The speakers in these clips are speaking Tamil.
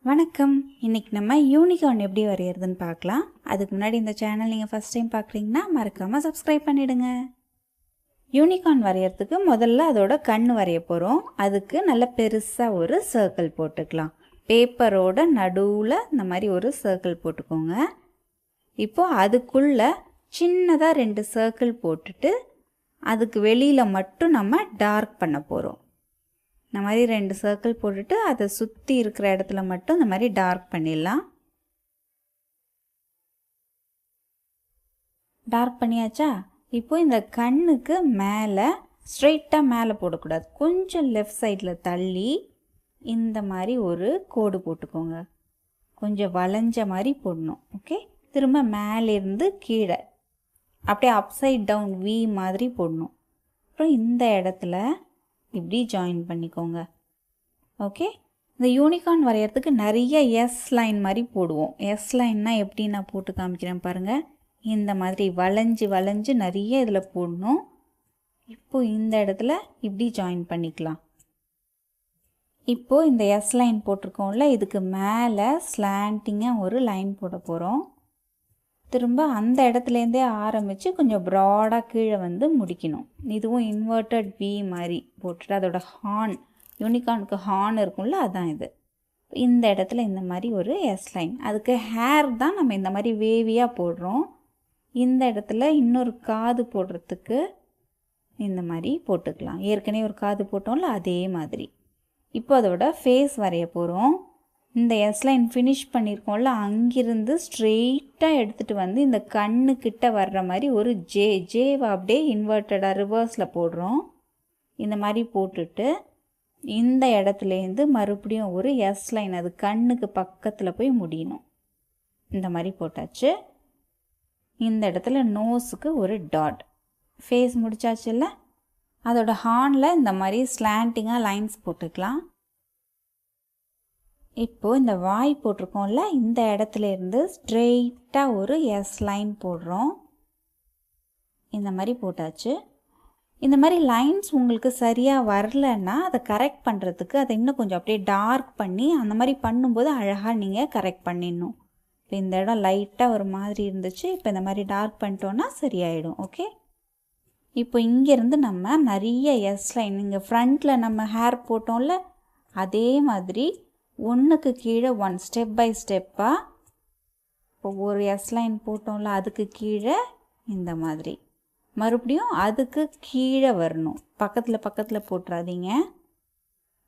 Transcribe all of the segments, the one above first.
வணக்கம். இன்னைக்கு நம்ம யூனிகார்ன் எப்படி வரையறதுன்னு பார்க்கலாம். அதுக்கு முன்னாடி இந்த சேனல் நீங்கள் ஃபஸ்ட் டைம் பார்க்குறீங்கன்னா மறக்காமல் சப்ஸ்கிரைப் பண்ணிடுங்க. யூனிகார்ன் வரையறதுக்கு முதல்ல அதோட கண் வரைய போகிறோம். அதுக்கு நல்ல பெருசாக ஒரு சர்க்கிள் போட்டுக்கலாம். பேப்பரோட நடுவில் இந்த மாதிரி ஒரு சர்க்கிள் போட்டுக்கோங்க. இப்போது அதுக்குள்ளே சின்னதாக 2 சர்க்கிள் போட்டுட்டு அதுக்கு வெளியில் மட்டும் நம்ம டார்க் பண்ண போகிறோம். இந்த மாதிரி 2 சர்க்கிள் போட்டுட்டு அதை சுற்றி இருக்கிற இடத்துல மட்டும் இந்த மாதிரி டார்க் பண்ணிடலாம். டார்க் பண்ணியாச்சா? இப்போ இந்த கண்ணுக்கு மேலே ஸ்ட்ரெயிட்டாக மேலே போடக்கூடாது, கொஞ்சம் லெஃப்ட் சைடில் தள்ளி இந்த மாதிரி ஒரு கோடு போட்டுக்கோங்க. கொஞ்சம் வளைஞ்ச மாதிரி போடணும். ஓகே, திரும்ப மேலேருந்து கீழே அப்படியே அப்சைட் டவுன் வி மாதிரி போடணும். அப்புறம் இந்த இடத்துல இப்படி ஜாயின் பண்ணிக்கோங்க. ஓகே, இந்த யூனிகார்ன் வரையறதுக்கு நிறைய எஸ் லைன் மாதிரி போடுவோம். எஸ் லைன்னா எப்படி நான் போட்டு காமிக்கிறேன் பாருங்கள். இந்த மாதிரி வளைஞ்சு வளைஞ்சு நிறைய இதில் போடணும். இப்போது இந்த இடத்துல இப்படி ஜாயின் பண்ணிக்கலாம். இப்போது இந்த எஸ் லைன் போட்டிருக்கோம்ல, இதுக்கு மேலே ஸ்லாண்டிங்காக ஒரு லைன் போட போகிறோம். திரும்ப அந்த இடத்துலேருந்தே ஆரம்பித்து கொஞ்சம் ப்ராடாக கீழே வந்து முடிக்கணும். இதுவும் இன்வெர்ட்டட் வி மாதிரி போட்டுட்டு அதோட ஹார்ன், யூனிகார்னுக்கு ஹார்ன் இருக்கும்ல, அதான் இது. இந்த இடத்துல இந்த மாதிரி ஒரு எஸ் லைன். அதுக்கு ஹேர் தான் நம்ம இந்த மாதிரி வேவியாக போடுறோம். இந்த இடத்துல இன்னொரு காது போடுறதுக்கு இந்த மாதிரி போட்டுக்கலாம். ஏற்கனவே ஒரு காது போட்டோம்ல, அதே மாதிரி. இப்போ அதோட ஃபேஸ் வரைய போகிறோம். இந்த எஸ் லைன் ஃபினிஷ் பண்ணியிருக்கோம்ல, அங்கிருந்து ஸ்ட்ரெயிட்டாக எடுத்துகிட்டு வந்து இந்த கண்ணுக்கிட்ட வர்ற மாதிரி ஒரு ஜேவை அப்படியே இன்வெர்ட்டடாக ரிவர்ஸில் போடுறோம். இந்த மாதிரி போட்டுட்டு இந்த இடத்துலேருந்து மறுபடியும் ஒரு எஸ் லைன் அது கண்ணுக்கு பக்கத்தில் போய் முடியணும். இந்த மாதிரி போட்டாச்சு. இந்த இடத்துல நோஸுக்கு ஒரு டாட். ஃபேஸ் முடிச்சாச்சுல்ல, அதோட ஹார்னில் இந்த மாதிரி ஸ்லாண்டிங்காக லைன்ஸ் போட்டுக்கலாம். இப்போது இந்த வாய் போட்டிருக்கோம்ல, இந்த இடத்துலேருந்து ஸ்ட்ரெயிட்டாக ஒரு எஸ் லைன் போடுறோம். இந்த மாதிரி போட்டாச்சு. இந்த மாதிரி லைன்ஸ் உங்களுக்கு சரியாக வரலன்னா அதை கரெக்ட் பண்ணுறதுக்கு அதை இன்னும் கொஞ்சம் அப்படியே டார்க் பண்ணி அந்த மாதிரி பண்ணும்போது அழகாக நீங்கள் கரெக்ட் பண்ணிடணும். இப்போ இந்த இடம் லைட்டாக ஒரு மாதிரி இருந்துச்சு, இப்போ இந்த மாதிரி டார்க் பண்ணிட்டோன்னா சரியாயிடும். ஓகே, இப்போ இங்கேருந்து நம்ம நிறைய எஸ் லைன், இங்கே ஃப்ரண்ட்டில் நம்ம ஹேர் போட்டோம்ல, அதே மாதிரி ஒன்றுக்கு கீழே ஒன் ஸ்டெப் பை ஸ்டெப்பாக இப்போ ஒரு எஸ் லைன் போட்டோம்ல, அதுக்கு கீழே இந்த மாதிரி மறுபடியும் அதுக்கு கீழே வரணும். பக்கத்தில் பக்கத்தில் போட்டுறாதீங்க.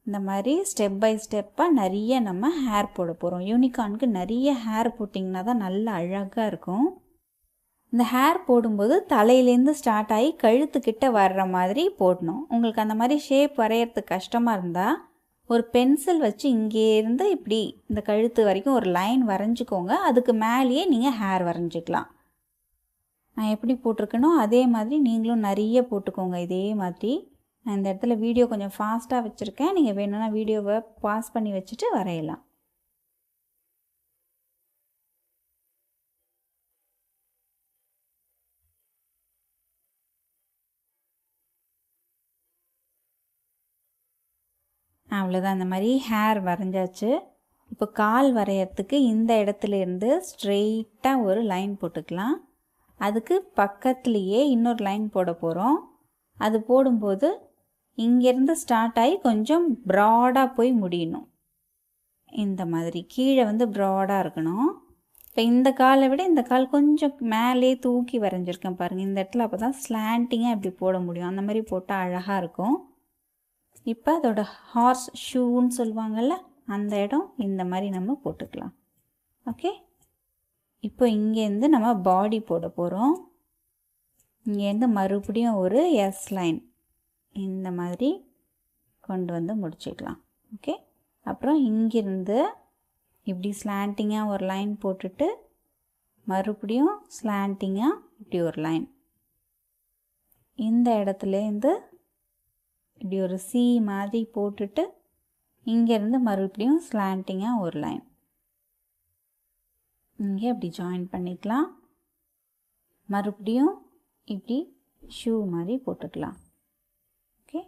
இந்த மாதிரி ஸ்டெப் பை ஸ்டெப்பாக நிறைய நம்ம ஹேர் போட போகிறோம். யூனிகார்னுக்கு நிறைய ஹேர் போட்டிங்கன்னா தான் நல்லா அழகாக இருக்கும். இந்த ஹேர் போடும்போது தலையிலேருந்து ஸ்டார்ட் ஆகி கழுத்துக்கிட்ட வர்ற மாதிரி போடணும். உங்களுக்கு அந்த மாதிரி ஷேப் வரைகிறதுக்கு கஷ்டமாக இருந்தால் ஒரு பென்சில் வச்சு இங்கேருந்து இப்படி இந்த கழுத்து வரைக்கும் ஒரு லைன் வரைஞ்சிக்கோங்க. அதுக்கு மேலேயே நீங்கள் ஹேர் வரைஞ்சிக்கலாம். நான் எப்படி போட்டிருக்கேனோ அதே மாதிரி நீங்களும் நிறைய போட்டுக்கோங்க. இதே மாதிரி நான் இந்த இடத்துல வீடியோ கொஞ்சம் ஃபாஸ்ட்டாக வச்சுருக்கேன். நீங்கள் வேணும்னா வீடியோவை பாஸ் பண்ணி வச்சுட்டு வரையலாம். அவ்வளோதான், அந்த மாதிரி ஹேர் வரைஞ்சாச்சு. இப்போ கால் வரையறதுக்கு இந்த இடத்துலேருந்து ஸ்ட்ரெயிட்டாக ஒரு லைன் போட்டுக்கலாம். அதுக்கு பக்கத்துலேயே இன்னொரு லைன் போட போகிறோம். அது போடும்போது இங்கேருந்து ஸ்டார்ட் ஆகி கொஞ்சம் ப்ராடாக போய் முடியணும். இந்த மாதிரி கீழே வந்து ப்ராடாக இருக்கணும். இப்போ இந்த காலை விட இந்த கால் கொஞ்சம் மேலே தூக்கி வரைஞ்சிருக்கேன் பாருங்கள். இந்த இடத்துல அப்போ தான் ஸ்லாண்டிங்காக இப்படி போட முடியும். அந்த மாதிரி போட்டால் அழகாக இருக்கும். இப்போ அதோட ஹார்ஸ் ஷூன்னு சொல்லுவாங்கள்ல, அந்த இடம் இந்த மாதிரி நம்ம போட்டுக்கலாம். ஓகே, இப்போ இங்கேருந்து நம்ம பாடி போட போகிறோம். இங்கேருந்து மறுபடியும் ஒரு எஸ் லைன் இந்த மாதிரி கொண்டு வந்து முடிச்சுக்கலாம். ஓகே, அப்புறம் இங்கேருந்து இப்படி ஸ்லாண்டிங்காக ஒரு லைன் போட்டுட்டு மறுபடியும் ஸ்லாண்டிங்காக இப்படி ஒரு லைன், இந்த இடத்துலேருந்து இப்படி ஒரு சி மாதிரி போட்டுட்டு இங்கேருந்து மறுபடியும் ஸ்லாண்டிங்காக ஒரு லைன் இங்கே அப்படி ஜாயின் பண்ணிக்கலாம். மறுபடியும் இப்படி ஷூ மாதிரி போட்டுக்கலாம். ஓகே,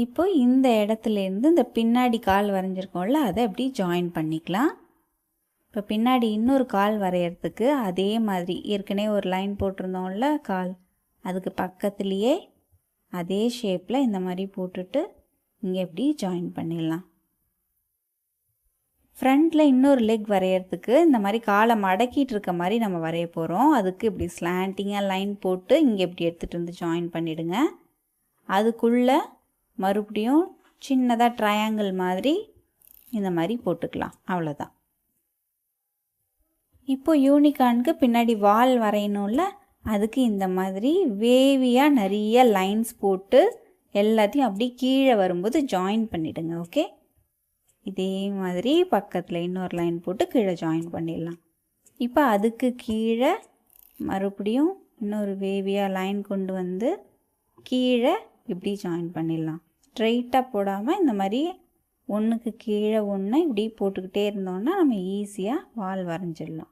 இப்போ இந்த இடத்துலேருந்து இந்த பின்னாடி கால் வரைஞ்சிருக்கோம்ல அதை அப்படி ஜாயின் பண்ணிக்கலாம். இப்போ பின்னாடி இன்னொரு கால் வரைகிறதுக்கு அதே மாதிரி ஏற்கனவே ஒரு லைன் போட்டிருந்தோம்ல கால், அதுக்கு பக்கத்துலேயே அதே ஷேப்பில் இந்த மாதிரி போட்டுட்டு இங்கே எப்படி ஜாயின் பண்ணிடலாம். ஃப்ரண்ட்டில் இன்னொரு லெக் வரைகிறதுக்கு இந்த மாதிரி காலை மடக்கிட்டு இருக்க மாதிரி நம்ம வரைய போகிறோம். அதுக்கு இப்படி ஸ்லாண்டிங்காக லைன் போட்டு இங்கே இப்படி எடுத்துகிட்டு வந்து ஜாயின் பண்ணிவிடுங்க. அதுக்குள்ளே மறுபடியும் சின்னதாக ட்ரையாங்கிள் மாதிரி இந்த மாதிரி போட்டுக்கலாம். அவ்வளோதான். இப்போ யூனிகார்னுக்கு பின்னாடி வால் வரையணும்ல, அதுக்கு இந்த மாதிரி வேவியாக நிறைய லைன்ஸ் போட்டு எல்லாத்தையும் அப்படியே கீழே வரும்போது ஜாயின் பண்ணிவிடுங்க. ஓகே, இதே மாதிரி பக்கத்தில் இன்னொரு லைன் போட்டு கீழே ஜாயின் பண்ணிடலாம். இப்போ அதுக்கு கீழே மறுபடியும் இன்னொரு வேவியாக லைன் கொண்டு வந்து கீழே இப்படி ஜாயின் பண்ணிடலாம். ஸ்ட்ரெயிட்டாக போடாமல் இந்த மாதிரி ஒன்றுக்கு கீழே ஒன்று இப்படி போட்டுக்கிட்டே இருந்தோம்னா நம்ம ஈஸியாக வால் வரைஞ்சிடலாம்.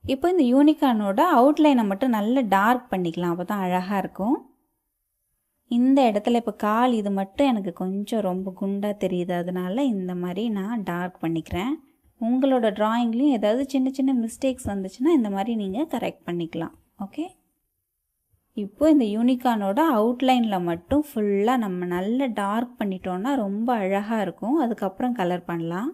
இப்போ இந்த யூனிகார்னோட அவுட்லைனை மட்டும் நல்லா டார்க் பண்ணிக்கலாம், அப்போ தான் அழகாக இருக்கும். இந்த இடத்துல இப்போ கால் இது மட்டும் எனக்கு கொஞ்சம் ரொம்ப குண்டாக தெரியுது, அதனால இந்த மாதிரி நான் டார்க் பண்ணிக்கிறேன். உங்களோட ட்ராயிங்லேயும் ஏதாவது சின்ன சின்ன மிஸ்டேக்ஸ் வந்துச்சுன்னா இந்த மாதிரி நீங்கள் கரெக்ட் பண்ணிக்கலாம். ஓகே, இப்போ இந்த யூனிகார்னோட அவுட்லைனில் மட்டும் ஃபுல்லாக நம்ம நல்லா டார்க் பண்ணிட்டோன்னா ரொம்ப அழகாக இருக்கும். அதுக்கப்புறம் கலர் பண்ணலாம்.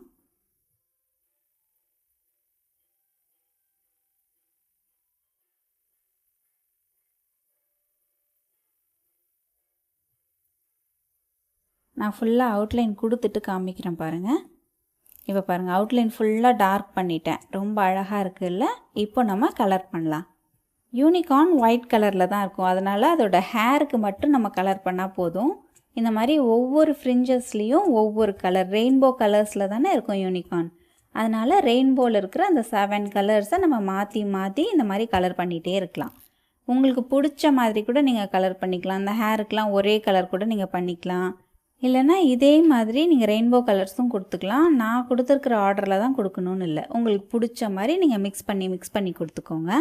நான் ஃபுல்லாக அவுட்லைன் கொடுத்துட்டு காமிக்கிறேன் பாருங்கள். இப்போ பாருங்கள், அவுட்லைன் ஃபுல்லாக டார்க் பண்ணிட்டேன். ரொம்ப அழகாக இருக்குல்ல. இப்போ நம்ம கலர் பண்ணலாம். யூனிகார்ன் ஒயிட் கலரில் தான் இருக்கும், அதனால் அதோட ஹேருக்கு மட்டும் நம்ம கலர் பண்ணால் போதும். இந்த மாதிரி ஒவ்வொரு ஃப்ரிஞ்சஸ்லேயும் ஒவ்வொரு கலர் ரெயின்போ கலர்ஸில் தானே இருக்கும் யூனிகார்ன். அதனால் ரெயின்போவில் இருக்கிற அந்த 7 கலர்ஸை நம்ம மாற்றி மாற்றி இந்த மாதிரி கலர் பண்ணிகிட்டே இருக்கலாம். உங்களுக்கு பிடிச்ச மாதிரி கூட நீங்கள் கலர் பண்ணிக்கலாம். அந்த ஹேருக்கெலாம் ஒரே கலர் கூட நீங்கள் பண்ணிக்கலாம். இல்லைனா இதே மாதிரி நீங்கள் ரெயின்போ கலர்ஸும் கொடுத்துக்கலாம். நான் கொடுத்துருக்குற ஆர்டரில் தான் கொடுக்கணும்னு இல்லை, உங்களுக்கு பிடிச்ச மாதிரி நீங்கள் மிக்ஸ் பண்ணி கொடுத்துக்கோங்க.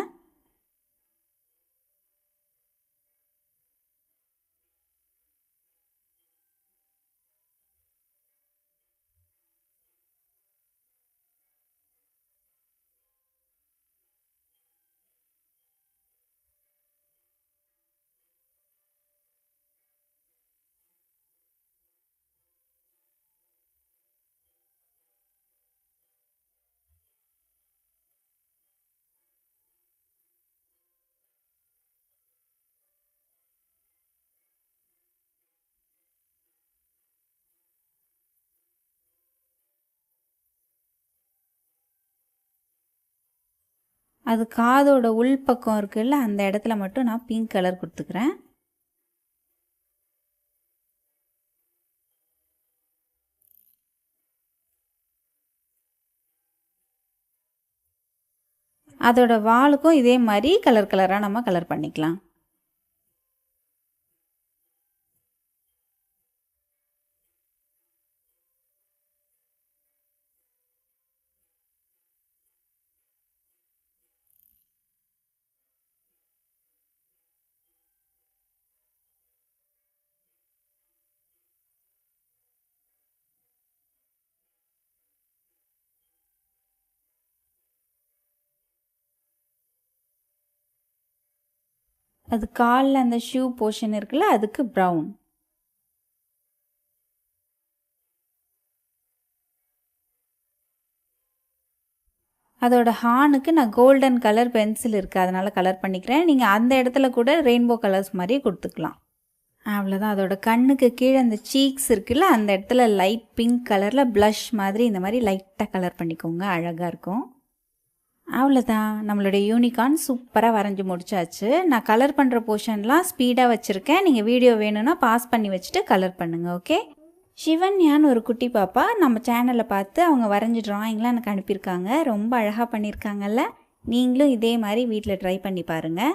அது காதோட உள்பக்கம் இருக்குல்ல, அந்த இடத்துல மட்டும் நான் பிங்க் கலர் கொடுத்துக்கிறேன். அதோட வாலுக்கும் இதே மாதிரி கலர் கலராக நம்ம கலர் பண்ணிக்கலாம். அது காலில் அந்த ஷூ போர்ஷன் இருக்குல்ல, அதுக்கு ப்ரௌன். அதோட ஹார்னுக்கு நான் கோல்டன் கலர் பென்சில் இருக்குது, அதனால் கலர் பண்ணிக்கிறேன். நீங்கள் அந்த இடத்துல கூட ரெயின்போ கலர்ஸ் மாதிரி கொடுத்துக்கலாம். அவ்வளோதான். அதோட கண்ணுக்கு கீழே அந்த சீக்ஸ் இருக்குல்ல, அந்த இடத்துல லைட் பிங்க் கலரில் ப்ளஷ் மாதிரி இந்த மாதிரி லைட்டாக கலர் பண்ணிக்கோங்க, அழகாக இருக்கும். அவ்வளோதான், நம்மளுடைய யூனிகார்ன் சூப்பராக வரைஞ்சி முடிச்சாச்சு. நான் கலர் பண்ணுற போர்ஷன்லாம் ஸ்பீடாக வச்சுருக்கேன். நீங்கள் வீடியோ வேணும்னா பாஸ் பண்ணி வச்சுட்டு கலர் பண்ணுங்கள். ஓகே, சிவன்யான்னு ஒரு குட்டி பாப்பா நம்ம சேனலில் பார்த்து அவங்க வரைஞ்சி ட்ராயிங்லாம் எனக்கு அனுப்பியிருக்காங்க. ரொம்ப அழகாக பண்ணியிருக்காங்கல்ல. நீங்களும் இதே மாதிரி வீட்டில் ட்ரை பண்ணி பாருங்கள்.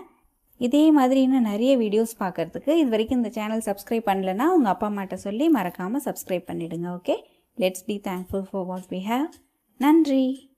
இதே மாதிரி இன்னும் நிறைய வீடியோஸ் பார்க்குறதுக்கு இது வரைக்கும் இந்த சேனல் சப்ஸ்கிரைப் பண்ணலைன்னா உங்கள் அப்பா அம்மாட்ட சொல்லி மறக்காமல் சப்ஸ்கிரைப் பண்ணிவிடுங்க. Okay, let's be thankful for what we have. நன்றி.